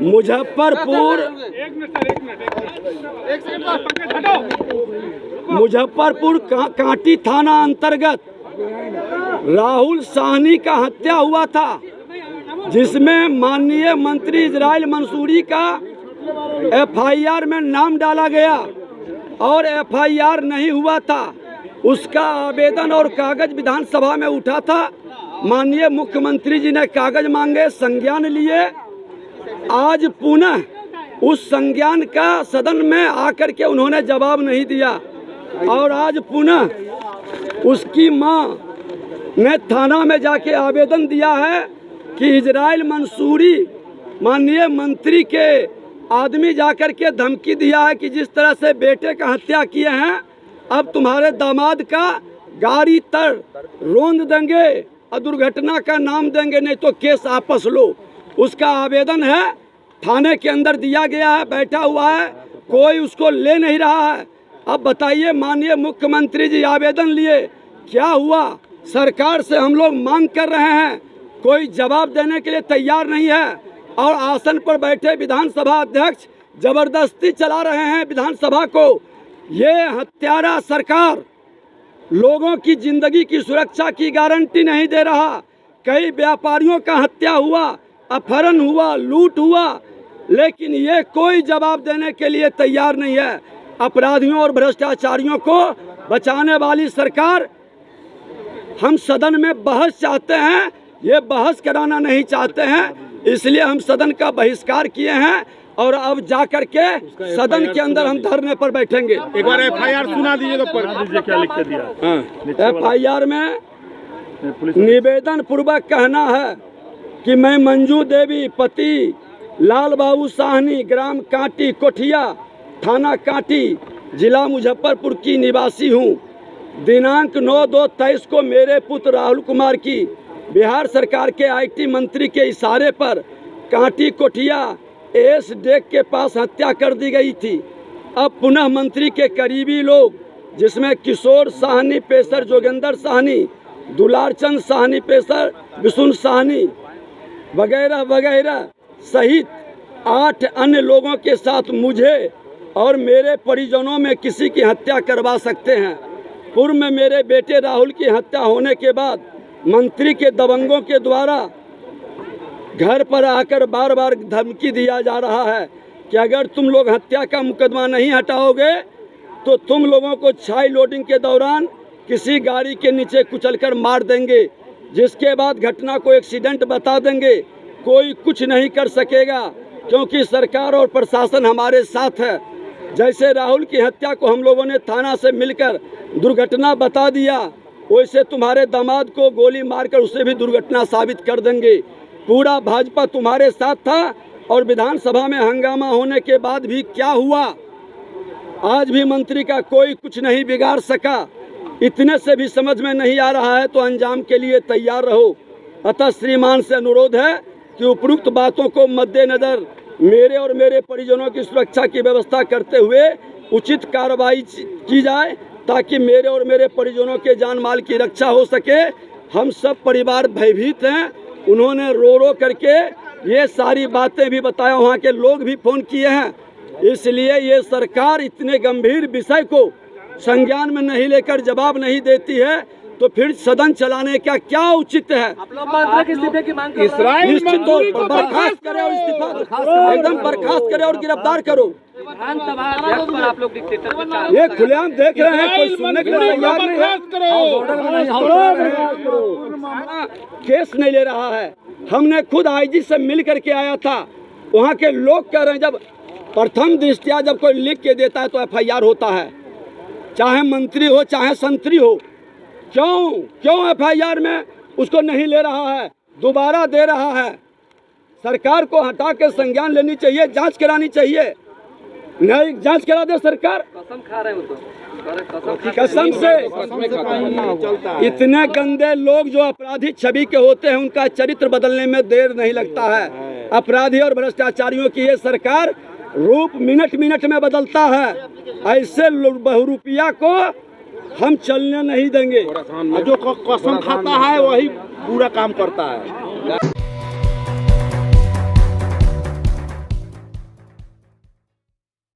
मुजफ्फरपुर मुजफ्फरपुर कांटी थाना अंतर्गत राहुल साहनी का हत्या हुआ था, जिसमें माननीय मंत्री इजराइल मंसूरी का एफआईआर में नाम डाला गया और एफआईआर नहीं हुआ था। उसका आवेदन और कागज विधानसभा में उठा था। माननीय मुख्यमंत्री जी ने कागज मांगे, संज्ञान लिए। आज पुनः उस संज्ञान का सदन में आकर के उन्होंने जवाब नहीं दिया और आज पुनः उसकी मां ने थाना में जाके आवेदन दिया है कि इजराइल मंसूरी माननीय मंत्री के आदमी जाकर के धमकी दिया है कि जिस तरह से बेटे का हत्या किए हैं, अब तुम्हारे दामाद का गाड़ी तर रोंद देंगे और दुर्घटना का नाम देंगे, नहीं तो केस वापस लो। उसका आवेदन है, थाने के अंदर दिया गया है, बैठा हुआ है, कोई उसको ले नहीं रहा है। अब बताइए माननीय मुख्यमंत्री जी, आवेदन लिए, क्या हुआ? सरकार से हम लोग मांग कर रहे हैं, कोई जवाब देने के लिए तैयार नहीं है और आसन पर बैठे विधानसभा अध्यक्ष जबरदस्ती चला रहे हैं विधानसभा को। ये हत्यारा सरकार लोगों की जिंदगी की सुरक्षा की गारंटी नहीं दे रहा। कई व्यापारियों का हत्या हुआ, अपहरण हुआ, लूट हुआ, लेकिन ये कोई जवाब देने के लिए तैयार नहीं है। अपराधियों और भ्रष्टाचारियों को बचाने वाली सरकार। हम सदन में बहस चाहते हैं, ये बहस कराना नहीं चाहते हैं, इसलिए हम सदन का बहिष्कार किए हैं और अब जाकर के सदन के अंदर हम धरने पर बैठेंगे। एक बार एफआईआर सुना दीजिए तो पढ़ दीजिए क्या लिख के दिया। एफआईआर में निवेदन पूर्वक कहना है कि मैं मंजू देवी पति लाल बाबू साहनी, ग्राम कांटी कोठिया, थाना कांटी, जिला मुजफ्फरपुर की निवासी हूँ। दिनांक 9/2/23 को मेरे पुत्र राहुल कुमार की बिहार सरकार के आईटी मंत्री के इशारे पर कांटी कोठिया एस डेक के पास हत्या कर दी गई थी। अब पुनः मंत्री के करीबी लोग, जिसमें किशोर साहनी पेशर जोगेंद्र साहनी, दुलारचंद साहनी पेशर विष्णु साहनी वगैरह वगैरह सहित 8 अन्य लोगों के साथ मुझे और मेरे परिजनों में किसी की हत्या करवा सकते हैं। पूर्व में मेरे बेटे राहुल की हत्या होने के बाद मंत्री के दबंगों के द्वारा घर पर आकर बार बार धमकी दिया जा रहा है कि अगर तुम लोग हत्या का मुकदमा नहीं हटाओगे तो तुम लोगों को छाई लोडिंग के दौरान किसी गाड़ी के नीचे कुचलकर मार देंगे, जिसके बाद घटना को एक्सीडेंट बता देंगे। कोई कुछ नहीं कर सकेगा क्योंकि सरकार और प्रशासन हमारे साथ है। जैसे राहुल की हत्या को हम लोगों ने थाना से मिलकर दुर्घटना बता दिया, वैसे तुम्हारे दामाद को गोली मारकर उसे भी दुर्घटना साबित कर देंगे। पूरा भाजपा तुम्हारे साथ था और विधानसभा में हंगामा होने के बाद भी क्या हुआ? आज भी मंत्री का कोई कुछ नहीं बिगाड़ सका। इतने से भी समझ में नहीं आ रहा है तो अंजाम के लिए तैयार रहो। अतः श्रीमान से अनुरोध है कि उपरोक्त बातों को मद्देनजर मेरे और मेरे परिजनों की सुरक्षा की व्यवस्था करते हुए उचित कार्रवाई की जाए, ताकि मेरे और मेरे परिजनों के जान माल की रक्षा हो सके। हम सब परिवार भयभीत हैं। उन्होंने रो रो करके ये सारी बातें भी बताया, वहाँ के लोग भी फ़ोन किए हैं। इसलिए ये सरकार इतने गंभीर विषय को संज्ञान में नहीं लेकर जवाब नहीं देती है तो फिर सदन चलाने का क्या उचित है? निश्चित तौर पर बर्खास्त करे और इस्तीफा एकदम बर्खास्त करे और गिरफ्तार करो। आप लोग ये खुलेआम देख रहे हैं, कोई सुनने के लिए तैयार नहीं। केस नहीं ले रहा है। हमने खुद आईजी से मिल करके आया था। वहाँ के लोग कह रहे हैं जब प्रथम दृष्टया जब कोई लिख के देता है तो एफआईआर होता है, चाहे मंत्री हो चाहे संतरी हो। क्यों एफआईआर में उसको नहीं ले रहा है, दोबारा दे रहा है? सरकार को हटा के संज्ञान लेनी चाहिए, जांच करानी चाहिए। नहीं जांच करा दे सरकार। कसम खा रहे हो तो कसम से इतने गंदे लोग जो अपराधी छवि के होते हैं उनका चरित्र बदलने में देर नहीं लगता है। अपराधी और भ्रष्टाचारियों की ये सरकार रूप मिनट मिनट में बदलता है। ऐसे बहुरूपिया को हम चलने नहीं देंगे। जो कसम खाता है वही पूरा काम करता है।